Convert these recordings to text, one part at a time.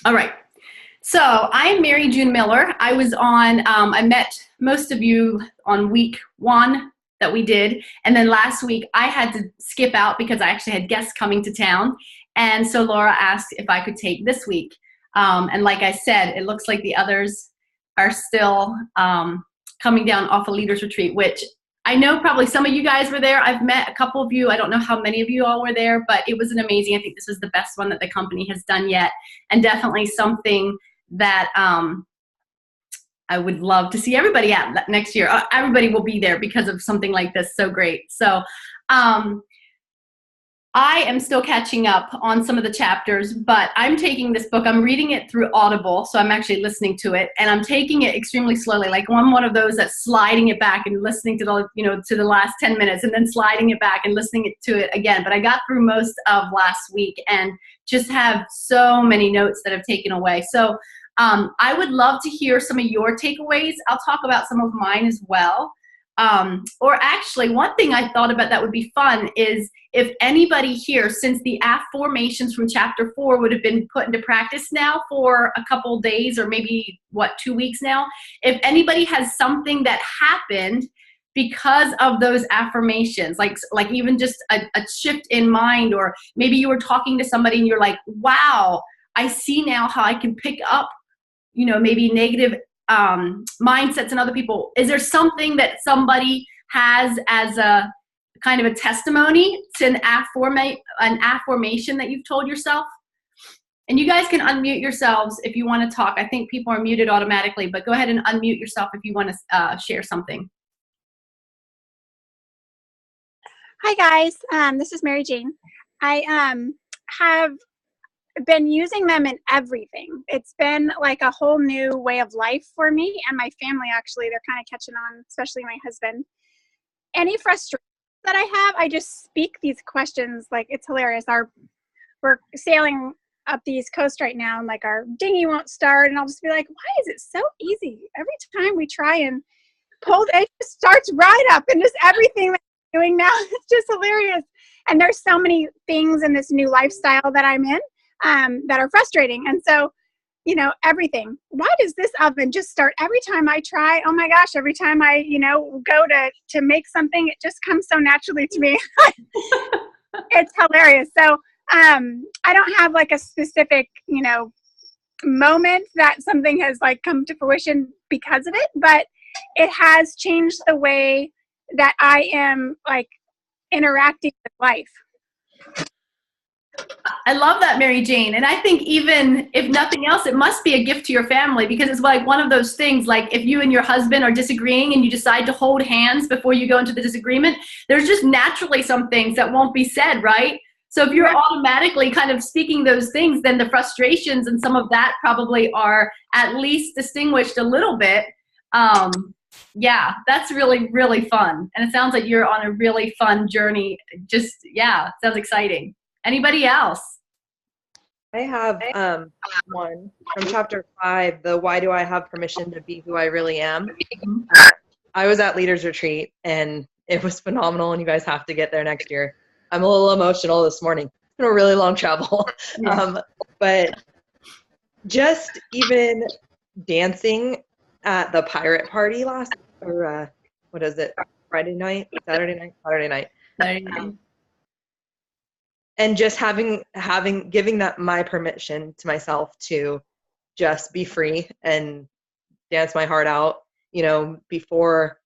All right. So I'm Mary June Miller. I was on, I met most of you on week one that we did. And then last week I had to skip out because I actually had guests coming to town. And so Laura asked if I could take this week. And like I said, it looks like the others are still coming down off a leaders retreat, which I know probably some of you guys were there. I've met a couple of you. I don't know how many of you all were there, but it was an amazing. I think this was the best one that the company has done yet, and definitely something that I would love to see everybody at next year. Everybody will be there because of something like this. So great. So I am still catching up on some of the chapters, but I'm taking this book, I'm reading it through Audible, so I'm actually listening to it, and I'm taking it extremely slowly. Like I'm one of those that's sliding it back and listening to the, to the last 10 minutes and then sliding it back and listening to it again. But I got through most of last week and just have so many notes that I've taken away. So I would love to hear some of your takeaways. I'll talk about some of mine as well. Or actually, one thing I thought about that would be fun is if anybody here, since the affirmations from chapter 4 would have been put into practice now for a couple days or maybe, 2 weeks now, if anybody has something that happened because of those affirmations, like even just a shift in mind, or maybe you were talking to somebody and you're like, wow, I see now how I can pick up, maybe negative mindsets in other people. Is there something that somebody has as a kind of a testimony to an affirmation that you've told yourself? And you guys can unmute yourselves if you want to talk. I think people are muted automatically, but go ahead and unmute yourself if you want to share something. Hi guys, this is Mary Jane. I have been using them in everything. It's been like a whole new way of life for me and my family. Actually, they're kind of catching on, especially my husband. Any frustration that I have, I just speak these questions. Like, it's hilarious. We're sailing up the East Coast right now, and like our dinghy won't start, and I'll just be like, why is it so easy? Every time we try and pull, it just starts right up, and just everything that I'm doing now, it's just hilarious. And there's so many things in this new lifestyle that I'm in that are frustrating. And so, everything. Why does this oven just start every time I try? Oh my gosh, every time I, go to make something, it just comes so naturally to me. It's hilarious. So I don't have like a specific, moment that something has like come to fruition because of it, but it has changed the way that I am like interacting with life. I love that, Mary Jane. And I think even if nothing else, it must be a gift to your family, because it's like one of those things, like if you and your husband are disagreeing and you decide to hold hands before you go into the disagreement, there's just naturally some things that won't be said, right? So if you're automatically kind of speaking those things, then the frustrations and some of that probably are at least distinguished a little bit. Yeah, that's really, really fun. And it sounds like you're on a really fun journey. Just, yeah, sounds exciting. Anybody else? I have one from chapter 5, the why do I have permission to be who I really am. I was at Leaders Retreat and it was phenomenal, and you guys have to get there next year. I'm a little emotional this morning. It's been a really long travel. Yeah. But just even dancing at the pirate party what is it? Saturday night. And just giving that my permission to myself to just be free and dance my heart out. Before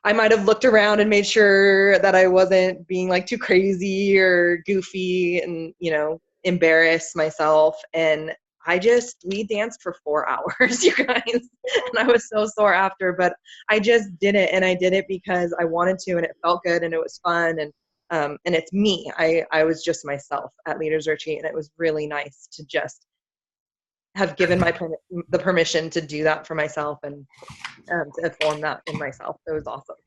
I might have looked around and made sure that I wasn't being like too crazy or goofy and, embarrass myself. And we danced for 4 hours, you guys, and I was so sore after, but I just did it, and I did it because I wanted to, and it felt good, and it was fun, and it's me. I was just myself at Leaders Retreat, and it was really nice to just have given the permission to do that for myself and to form that in myself. It was awesome.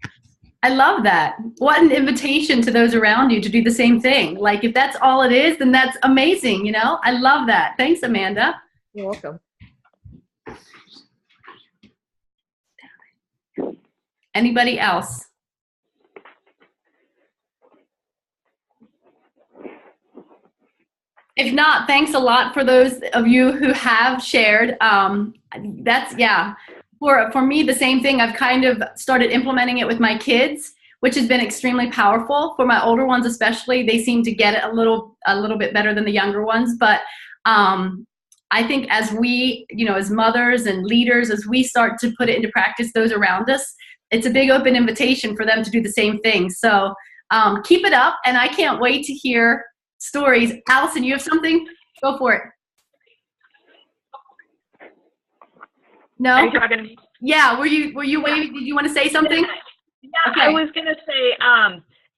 I love that. What an invitation to those around you to do the same thing. Like if that's all it is, then that's amazing, I love that. Thanks, Amanda. You're welcome. Anybody else? If not, thanks a lot for those of you who have shared. That's, yeah, for me, the same thing. I've kind of started implementing it with my kids, which has been extremely powerful. For my older ones especially, they seem to get it a little bit better than the younger ones. But I think as we, as mothers and leaders, as we start to put it into practice, those around us, it's a big open invitation for them to do the same thing. So keep it up, and I can't wait to hear stories. Allison, you have something? Go for it. No? Are you talking to me? Yeah, were you waving? Did you want to say something? Yeah, Okay. I was going to say,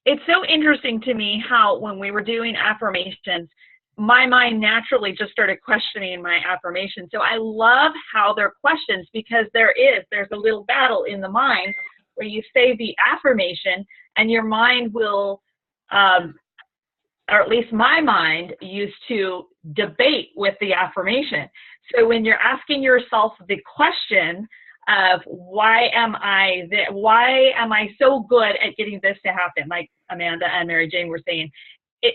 it's so interesting to me how when we were doing affirmations, my mind naturally just started questioning my affirmations. So I love how they're questions, because there's a little battle in the mind where you say the affirmation and your mind will, or at least my mind used to debate with the affirmation. So when you're asking yourself the question of why am I so good at getting this to happen, like Amanda and Mary Jane were saying,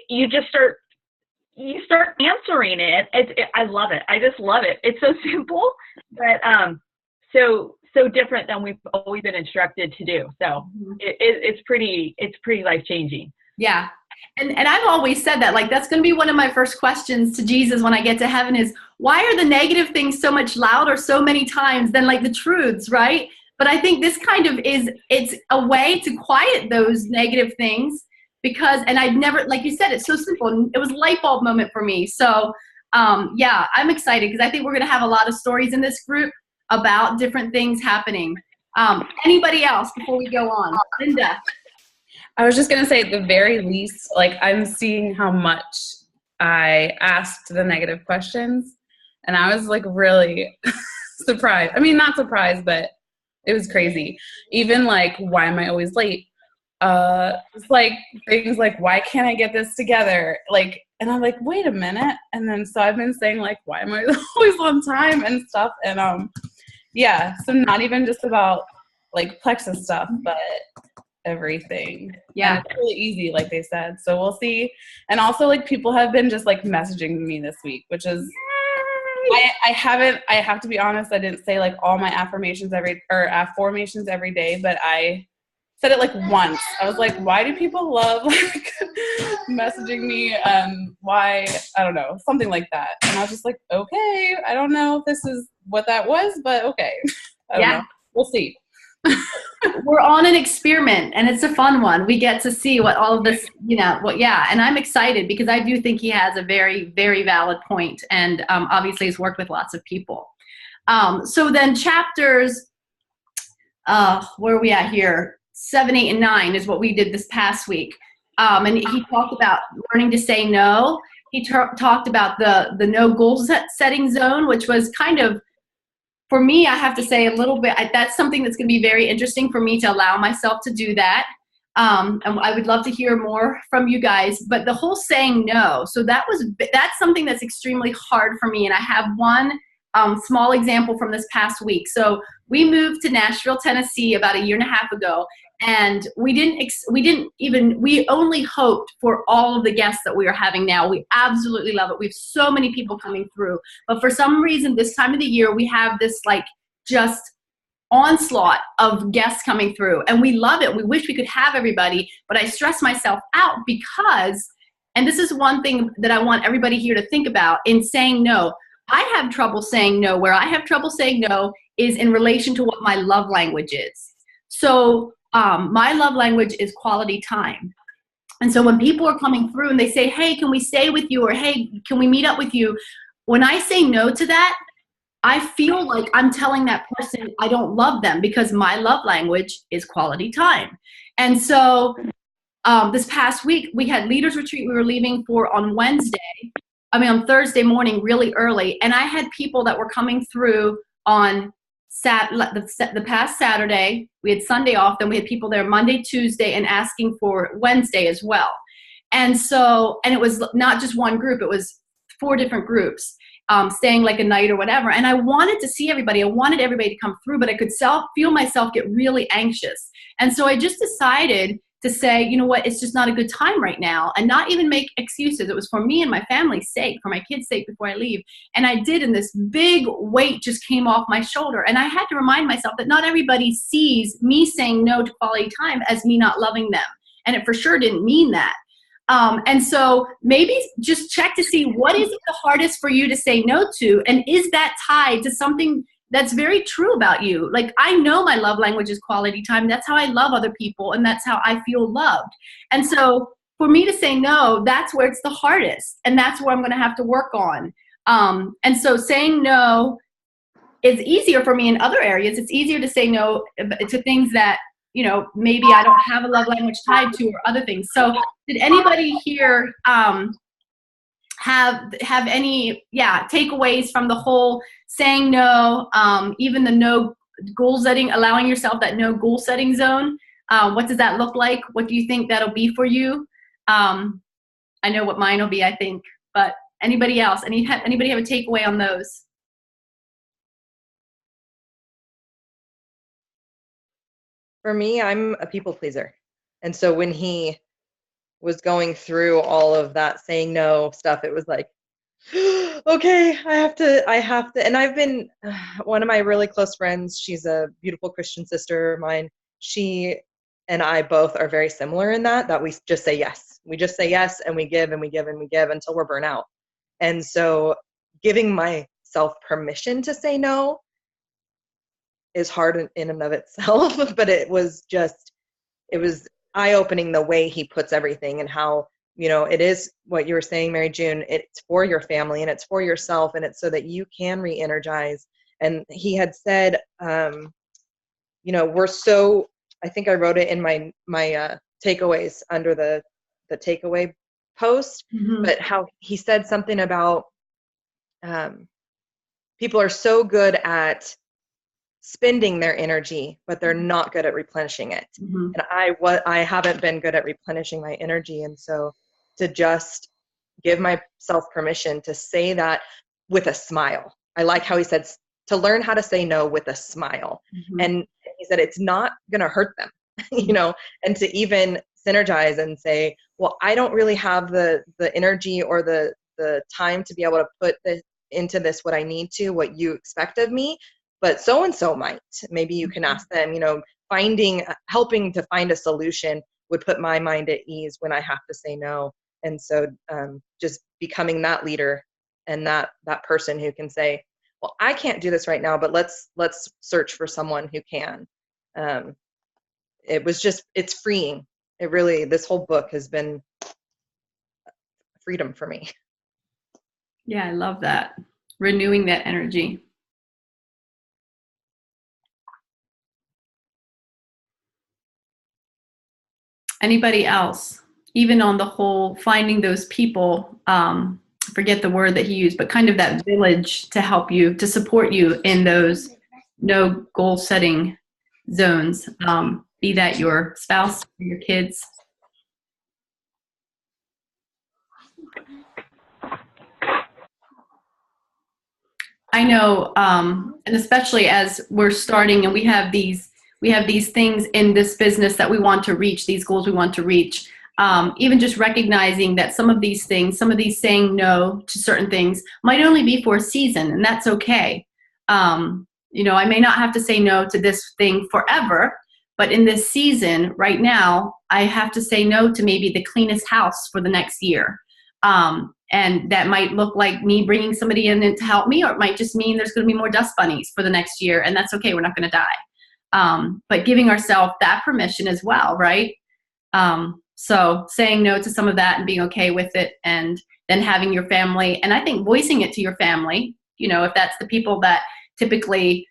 you start answering it. I love it. I just love it. It's so simple, but so different than we've always been instructed to do. So it's pretty life-changing. Yeah. And I've always said that, like, that's going to be one of my first questions to Jesus when I get to heaven is, why are the negative things so much louder so many times than like the truths, right? But I think this kind of it's a way to quiet those negative things, because, and I'd never, like you said, it's so simple. It was a light bulb moment for me. So yeah, I'm excited because I think we're going to have a lot of stories in this group about different things happening. Anybody else before we go on? Linda. I was just going to say, at the very least, like, I'm seeing how much I asked the negative questions, and I was like really surprised. I mean, not surprised, but it was crazy. Even like, why am I always late? It's like things like, why can't I get this together? Like, and I'm like, wait a minute. And then so I've been saying like, why am I always on time and stuff? And yeah, so not even just about like plexus stuff, but everything. Yeah, and it's really easy, like they said. So we'll see. And also, like, people have been just like messaging me this week, which is I have to be honest, I didn't say like all my affirmations every day, but I said it like once. I was like, why do people love like messaging me? Why? I don't know, something like that. And I was just like, okay, I don't know if this is what that was, but okay. I don't know. We'll see. We're on an experiment, and it's a fun one. We get to see what all of this, and I'm excited because I do think he has a very, very valid point, and obviously has worked with lots of people. So then chapters, where are we at here? 7, 8, and 9 is what we did this past week. And he talked about learning to say no. He talked about the no goal setting zone, which was kind of, for me, I have to say a little bit, that's something that's going to be very interesting for me to allow myself to do that. And I would love to hear more from you guys, but the whole saying no. So that's something that's extremely hard for me. And I have one small example from this past week. So we moved to Nashville, Tennessee about 1.5 years ago. And we only hoped for all of the guests that we are having now. We absolutely love it. We have so many people coming through. But for some reason, this time of the year, we have this like just onslaught of guests coming through. And we love it. We wish we could have everybody. But I stress myself out because, and this is one thing that I want everybody here to think about in saying no. I have trouble saying no. Where I have trouble saying no is in relation to what my love language is. So my love language is quality time. And so when people are coming through and they say, hey, can we stay with you? Or hey, can we meet up with you? When I say no to that, I feel like I'm telling that person I don't love them, because my love language is quality time. And so this past week, we had leaders retreat we were leaving for on Thursday morning really early. And I had people that were coming through on the past Saturday. We had Sunday off, then we had people there Monday, Tuesday, and asking for Wednesday as well. And so, and it was not just one group, it was 4 different groups, staying like a night or whatever. And I wanted to see everybody. I wanted everybody to come through, but I could feel myself get really anxious. And so I just decided to say, you know what, it's just not a good time right now, and not even make excuses. It was for me and my family's sake, for my kids' sake before I leave. And I did, and this big weight just came off my shoulder. And I had to remind myself that not everybody sees me saying no to quality time as me not loving them. And it for sure didn't mean that. And so maybe just check to see what is the hardest for you to say no to, and is that tied to something that's very true about you? Like, I know my love language is quality time. That's how I love other people, and that's how I feel loved. And so for me to say no, that's where it's the hardest, and that's where I'm going to have to work on. And so saying no is easier for me in other areas. It's easier to say no to things that, you know, maybe I don't have a love language tied to, or other things. So did anybody here have any takeaways from the whole saying no, even the no goal setting, allowing yourself that no goal setting zone? What does that look like? What do you think that'll be for you? I know what mine will be, I think, but anybody else? Anybody have a takeaway on those? For me, I'm a people pleaser. And so when he was going through all of that saying no stuff, it was like, okay, I have to. And I've been, one of my really close friends, she's a beautiful Christian sister of mine. She and I both are very similar in that we just say yes. We just say yes, and we give and we give and we give until we're burnt out. And so giving myself permission to say no is hard in and of itself, but it was eye-opening the way he puts everything, and how, you know, it is what you were saying, Mary June, it's for your family and it's for yourself, and it's so that you can re-energize. And he had said, you know, I think I wrote it in my takeaways under the takeaway post, but how he said something about people are so good at spending their energy, but they're not good at replenishing it. And I haven't been good at replenishing my energy. And so to just give myself permission to say that with a smile. I like how he said to learn how to say no with a smile. And he said it's not going to hurt them, you know, and to even synergize and say, well, I don't really have the energy or the time to be able to put into this what I need to, what you expect of me. But so-and-so might. Maybe you can ask them, you know, helping to find a solution would put my mind at ease when I have to say no. And so just becoming that leader and that person who can say, well, I can't do this right now, but let's search for someone who can. It's freeing. It really, this whole book has been freedom for me. Yeah, I love that. Renewing that energy. Anybody else, even on the whole, finding those people, forget the word that he used, but kind of that village to help you, to support you in those no goal setting zones, be that your spouse or your kids? I know, and especially as we're starting and we have these things in this business that we want to reach, these goals we want to reach, even just recognizing that some of these things, some of these saying no to certain things might only be for a season, and that's okay. You know, I may not have to say no to this thing forever, but in this season right now, I have to say no to maybe the cleanest house for the next year. And that might look like me bringing somebody in to help me, or it might just mean there's going to be more dust bunnies for the next year, and that's okay. We're not going to die. But giving ourselves that permission as well, right? So saying no to some of that and being okay with it, and then having your family, and I think voicing it to your family, you know, if that's the people that typically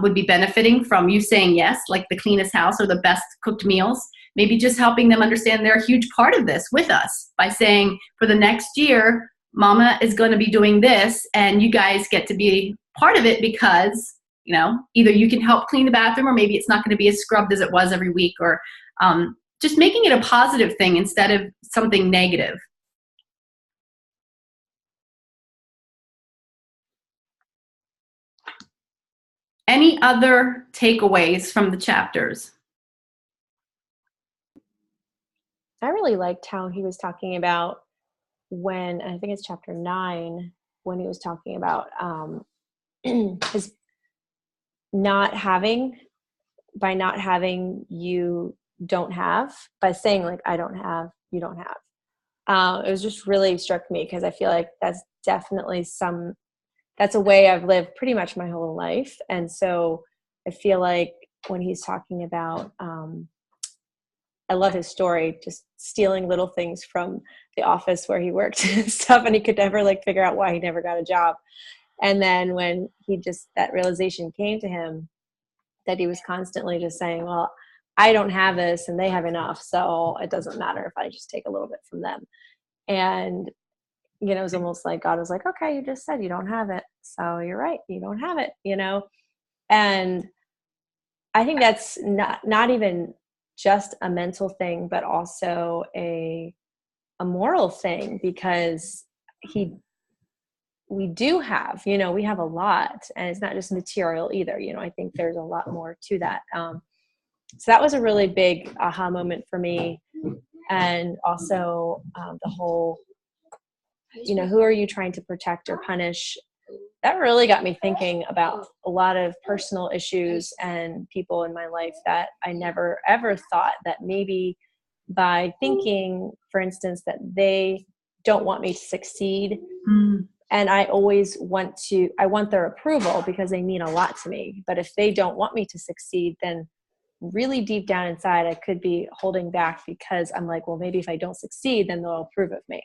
would be benefiting from you saying yes, like the cleanest house or the best cooked meals, maybe just helping them understand they're a huge part of this with us by saying, for the next year, Mama is going to be doing this, and you guys get to be part of it because, you know, either you can help clean the bathroom, or maybe it's not going to be as scrubbed as it was every week, or just making it a positive thing instead of something negative. Any other takeaways from the chapters? I really liked how he was talking about when, I think it's chapter 9, when he was talking about his not having, by not having, you don't have, by saying like, I don't have, you don't have. It was just really struck me because I feel like that's definitely that's a way I've lived pretty much my whole life. And so I feel like when he's talking about, I love his story, just stealing little things from the office where he worked and stuff, and he could never like figure out why he never got a job. And then when that realization came to him, that he was constantly just saying, well, I don't have this and they have enough, so it doesn't matter if I just take a little bit from them. And, it was almost like God was like, okay, you just said you don't have it, so you're right, you don't have it, And I think that's not even just a mental thing, but also a moral thing, because we do have, we have a lot, and it's not just material either. I think there's a lot more to that. So that was a really big aha moment for me. And also the whole, who are you trying to protect or punish? That really got me thinking about a lot of personal issues and people in my life that I never ever thought that maybe by thinking, for instance, that they don't want me to succeed. And I always want their approval because they mean a lot to me. But if they don't want me to succeed, then really deep down inside, I could be holding back because I'm like, well, maybe if I don't succeed, then they'll approve of me.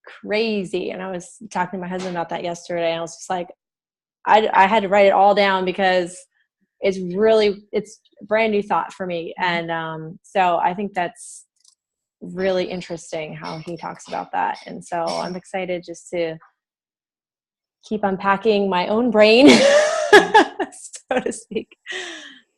Crazy. And I was talking to my husband about that yesterday, and I was just like, I had to write it all down because it's a brand new thought for me. And so I think that's really interesting how he talks about that. And so I'm excited just to keep unpacking my own brain, so to speak.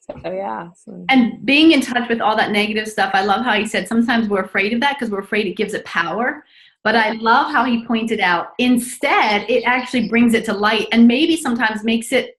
So yeah. And being in touch with all that negative stuff, I love how he said sometimes we're afraid of that because we're afraid it gives it power. But I love how he pointed out, instead, it actually brings it to light and maybe sometimes makes it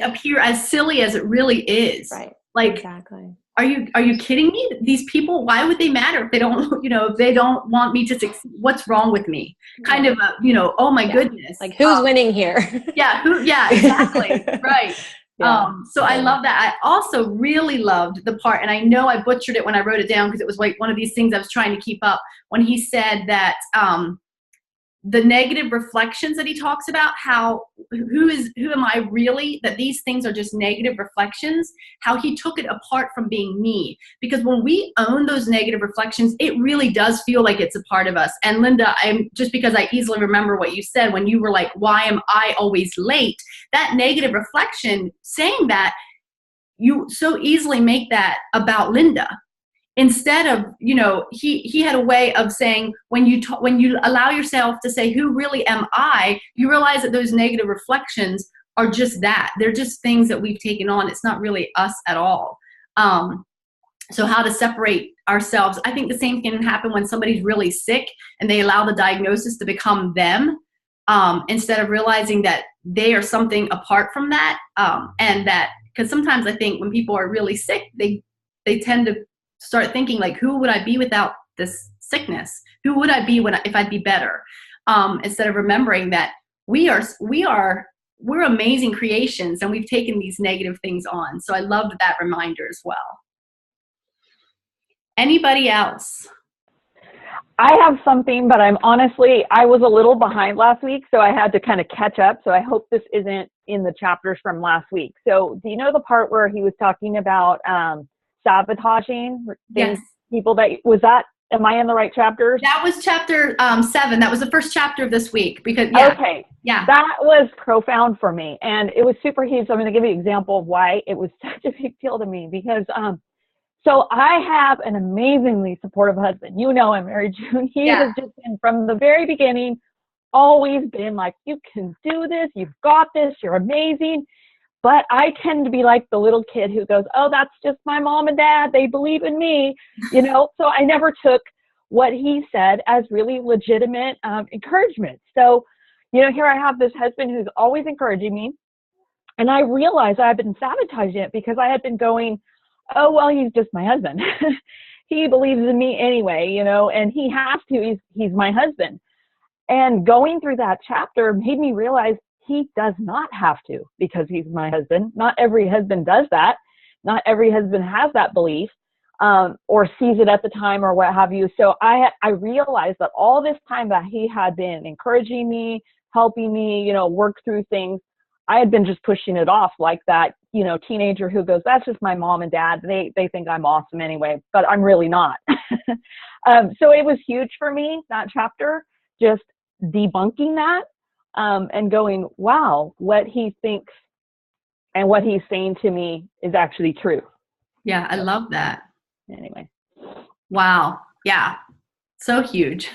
appear as silly as it really is. Right. Like, exactly. Are you kidding me? These people, why would they matter if they don't, if they don't want me to succeed? What's wrong with me? Kind of a, oh my goodness. Like, who's winning here? Yeah, exactly. Right. Yeah. So I love that. I also really loved the part, and I know I butchered it when I wrote it down because it was like one of these things I was trying to keep up, when he said that the negative reflections that he talks about, how who am I really, that these things are just negative reflections, how he took it apart from being me. Because when we own those negative reflections, it really does feel like it's a part of us. And Linda, just because I easily remember what you said when you were like, why am I always late? That negative reflection, saying that, you so easily make that about Linda. Instead of, he had a way of saying, when you allow yourself to say, who really am I, you realize that those negative reflections are just that. They're just things that we've taken on. It's not really us at all. So how to separate ourselves. I think the same can happen when somebody's really sick and they allow the diagnosis to become them, instead of realizing that they are something apart from that. And that, because sometimes I think when people are really sick, they tend to start thinking like, who would I be without this sickness? Who would I be if I'd be better? Instead of remembering that we're amazing creations and we've taken these negative things on. So I loved that reminder as well. Anybody else? I have something, but I was a little behind last week, so I had to kind of catch up. So I hope this isn't in the chapters from last week. So do you know the part where he was talking about sabotaging people? Am I in the right chapters? That was chapter 7. That was the first chapter of this week. Because that was profound for me, and it was super huge. So I'm going to give you an example of why it was such a big deal to me, because so I have an amazingly supportive husband. You know him, Mary June. He has just been, from the very beginning, always been like, you can do this, you've got this, you're amazing. But I tend to be like the little kid who goes, oh, that's just my mom and dad, they believe in me, So I never took what he said as really legitimate encouragement. So, here I have this husband who's always encouraging me. And I realized I've been sabotaging it because I had been going, oh, well, he's just my husband. he believes in me anyway, you know, and he has to, he's my husband. And going through that chapter made me realize he does not have to, because he's my husband. Not every husband does that. Not every husband has that belief, or sees it at the time or what have you. So I realized that all this time that he had been encouraging me, helping me, you know, work through things, I had been just pushing it off like that, you know, teenager who goes, that's just my mom and dad. They think I'm awesome anyway, but I'm really not. So it was huge for me, that chapter, just debunking that, and going, wow, what he thinks and what he's saying to me is actually true. Yeah, I love that. Anyway. Wow. Yeah. So huge.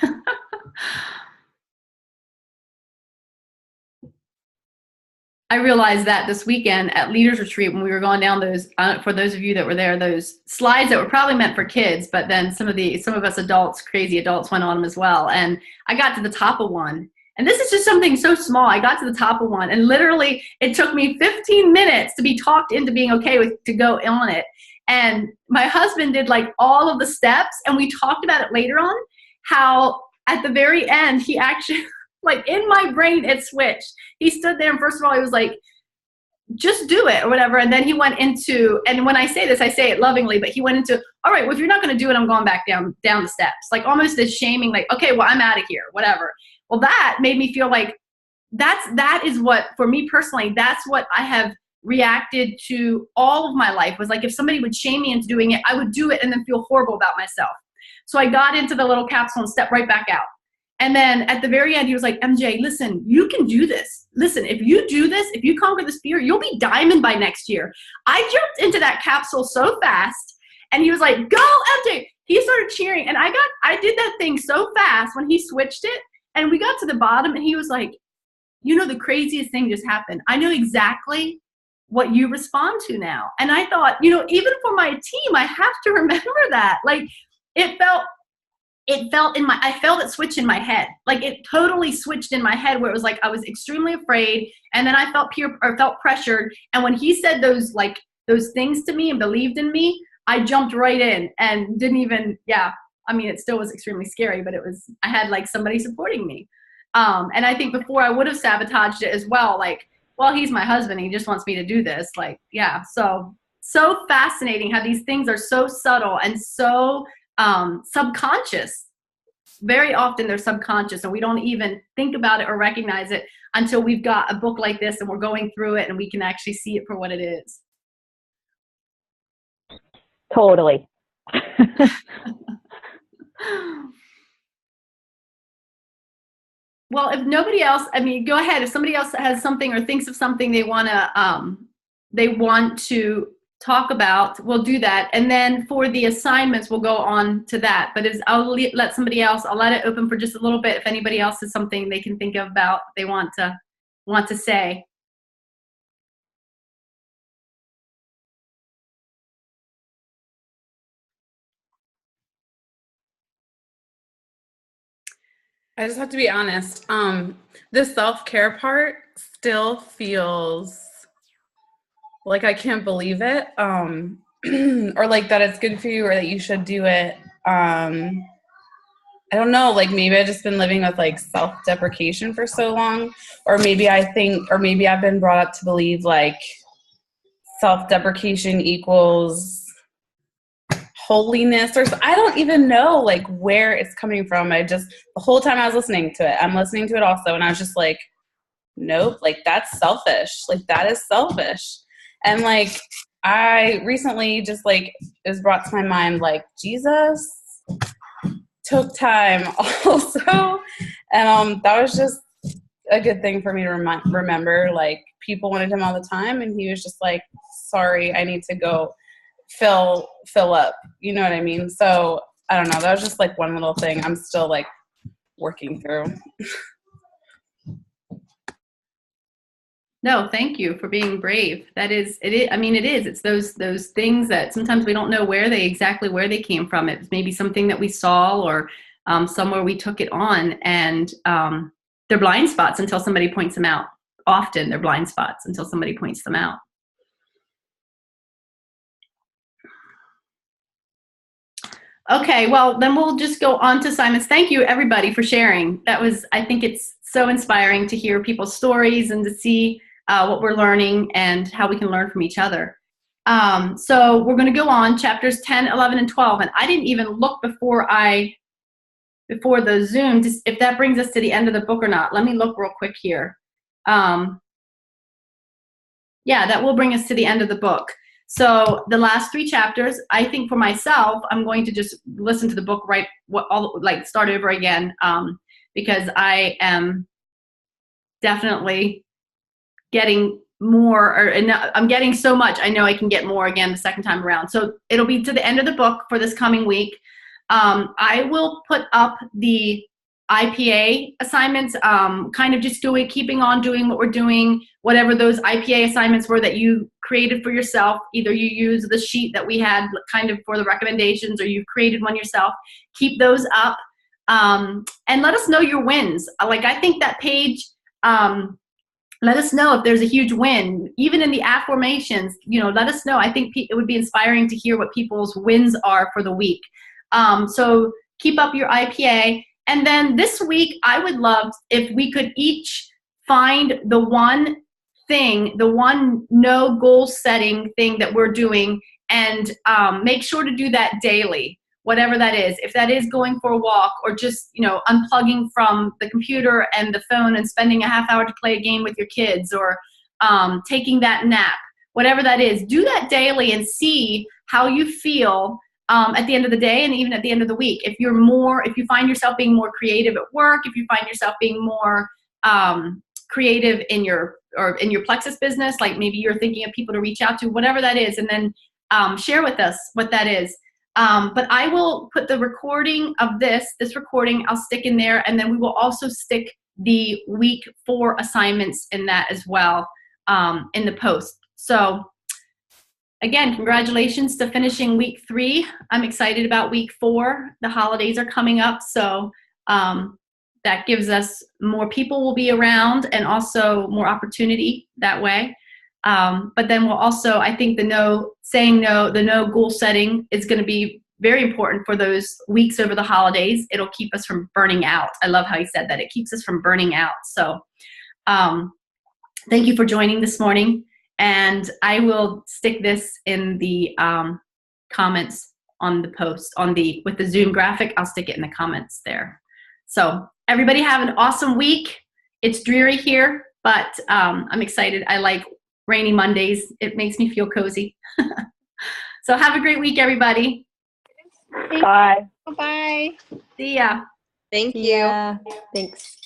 I realized that this weekend at Leaders Retreat, when we were going down those, for those of you that were there, those slides that were probably meant for kids, but then some of us adults, crazy adults, went on them as well. And I got to the top of one. And this is just something so small. I got to the top of one, and literally it took me 15 minutes to be talked into being okay with to go on it. And my husband did like all of the steps, and we talked about it later on, how at the very end, he actually, like in my brain, it switched. He stood there, and first of all, he was like, just do it or whatever. And then he went into, and when I say this, I say it lovingly, but he went into, all right, well, if you're not going to do it, I'm going back down the steps. Like almost this shaming, like, okay, well, I'm out of here, whatever. Well, that made me feel like that is what, for me personally, that's what I have reacted to all of my life, was like, if somebody would shame me into doing it, I would do it and then feel horrible about myself. So I got into the little capsule and stepped right back out. And then at the very end, he was like, MJ, listen, you can do this. Listen, if you do this, if you conquer this fear, you'll be diamond by next year. I jumped into that capsule so fast, and he was like, go, MJ. He started cheering, and I did that thing so fast when he switched it, and we got to the bottom, and he was like, you know, the craziest thing just happened. I know exactly what you respond to now. And I thought, you know, even for my team, I have to remember that. Like, I felt it switch in my head. Like it totally switched in my head, where it was like, I was extremely afraid. And then I felt felt pressured. And when he said those things to me and believed in me, I jumped right in and didn't even, I mean, it still was extremely scary, but I had like somebody supporting me. And I think before I would have sabotaged it as well. Like, well, he's my husband. He just wants me to do this. Like, yeah. So fascinating how these things are so subtle and so subconscious. Very often they're subconscious, and we don't even think about it or recognize it until we've got a book like this and we're going through it and we can actually see it for what it is. Totally. Well, if nobody else, I mean, go ahead. If somebody else has something or thinks of something they want to talk about, we'll do that. And then for the assignments, we'll go on to that. But I'll let somebody else, I'll let it open for just a little bit. If anybody else has something they can think of about, they want to say. I just have to be honest. The self-care part still feels like I can't believe it, or like that it's good for you or that you should do it. I don't know, like maybe I've just been living with like self-deprecation for so long, or maybe I've been brought up to believe like self-deprecation equals holiness, or I don't even know like where it's coming from. The whole time I was listening to it, I'm listening to it also, and I was just like, nope, like that's selfish. Like that is selfish. And like I recently just like it was brought to my mind, like Jesus took time also, and that was just a good thing for me to remember. Like people wanted him all the time, and he was just like, sorry, I need to go fill up, you know what I mean? So I don't know, that was just like one little thing I'm still like working through. No, thank you for being brave. That is it. I mean, it is. It's those things that sometimes we don't know where they came from. It was maybe something that we saw or somewhere we took it on, and they're blind spots until somebody points them out. Often they're blind spots until somebody points them out. Okay, well, then we'll just go on to assignments. Thank you, everybody, for sharing. I think it's so inspiring to hear people's stories and to see what we're learning and how we can learn from each other. So we're going to go on chapters 10, 11, and 12. And I didn't even look before the Zoom, just if that brings us to the end of the book or not. Let me look real quick here. Yeah, that will bring us to the end of the book. So the last 3 chapters, I think for myself, I'm going to just listen to the book start over again, because I am definitely getting more, and I'm getting so much. I know I can get more again the second time around. So it'll be to the end of the book for this coming week. I will put up the IPA assignments, kind of just keeping on doing what we're doing, whatever those IPA assignments were that you created for yourself. Either you use the sheet that we had kind of for the recommendations, or you've created one yourself. Keep those up, and let us know your wins. I think that page, let us know if there's a huge win, even in the affirmations. Let us know. I think it would be inspiring to hear what people's wins are for the week. So keep up your IPA. And then this week, I would love if we could each find the one thing, the one no goal setting thing that we're doing, and make sure to do that daily, whatever that is. If that is going for a walk, or just unplugging from the computer and the phone and spending a half hour to play a game with your kids, or taking that nap, whatever that is, do that daily and see how you feel at the end of the day, and even at the end of the week. If you find yourself being more creative at work, if you find yourself being more creative in your Plexus business, like maybe you're thinking of people to reach out to, whatever that is, and then share with us what that is. But I will put the recording of this recording, I'll stick in there, and then we will also stick the week 4 assignments in that as well, in the post. So again, congratulations to finishing week 3. I'm excited about week 4. The holidays are coming up, so that gives us more people will be around, and also more opportunity that way. But then we'll also, I think the no goal setting is going to be very important for those weeks over the holidays. It'll keep us from burning out. I love how he said that. It keeps us from burning out. So thank you for joining this morning. And I will stick this in the comments on the post with the Zoom graphic. I'll stick it in the comments there. So everybody have an awesome week. It's dreary here, but I'm excited. I like rainy Mondays. It makes me feel cozy. So have a great week, everybody. Bye. Bye. See ya. Thank you. Yeah. Thanks.